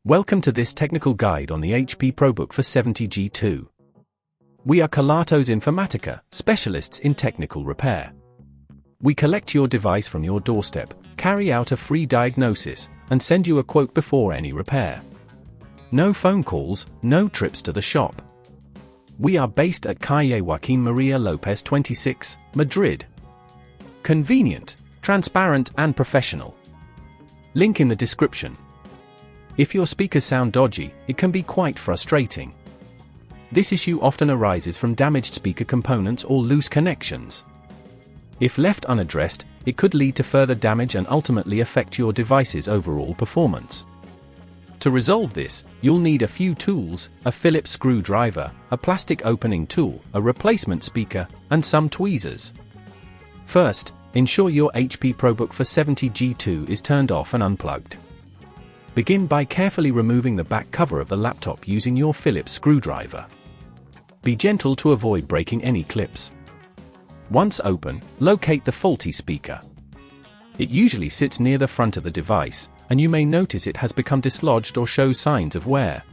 Welcome to this technical guide on the HP ProBook for 70G2. We are Kelatos Informatica, specialists in technical repair. We collect your device from your doorstep, carry out a free diagnosis, and send you a quote before any repair. No phone calls, no trips to the shop. We are based at Calle Joaquín María López 26, Madrid. Convenient, transparent and professional. Link in the description. If your speakers sound dodgy, it can be quite frustrating. This issue often arises from damaged speaker components or loose connections. If left unaddressed, it could lead to further damage and ultimately affect your device's overall performance. To resolve this, you'll need a few tools: a Phillips screwdriver, a plastic opening tool, a replacement speaker, and some tweezers. First, ensure your HP ProBook for 70G2 is turned off and unplugged. Begin by carefully removing the back cover of the laptop using your Phillips screwdriver. Be gentle to avoid breaking any clips. Once open, locate the faulty speaker. It usually sits near the front of the device, and you may notice it has become dislodged or shows signs of wear.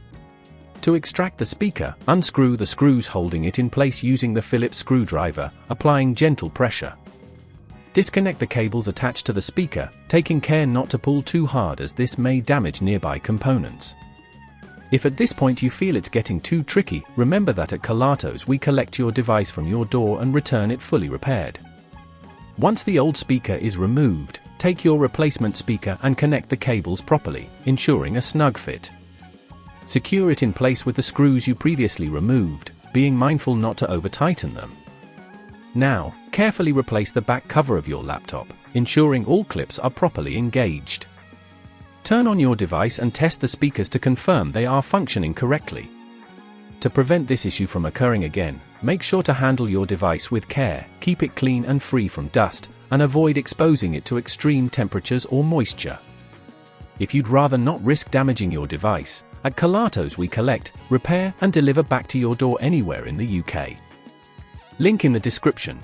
To extract the speaker, unscrew the screws holding it in place using the Phillips screwdriver, applying gentle pressure. Disconnect the cables attached to the speaker, taking care not to pull too hard as this may damage nearby components. If at this point you feel it's getting too tricky, remember that at Kelatos we collect your device from your door and return it fully repaired. Once the old speaker is removed, take your replacement speaker and connect the cables properly, ensuring a snug fit. Secure it in place with the screws you previously removed, being mindful not to over-tighten them. Now, carefully replace the back cover of your laptop, ensuring all clips are properly engaged. Turn on your device and test the speakers to confirm they are functioning correctly. To prevent this issue from occurring again, make sure to handle your device with care, keep it clean and free from dust, and avoid exposing it to extreme temperatures or moisture. If you'd rather not risk damaging your device, at Kelatos we collect, repair and deliver back to your door anywhere in the UK. Link in the description.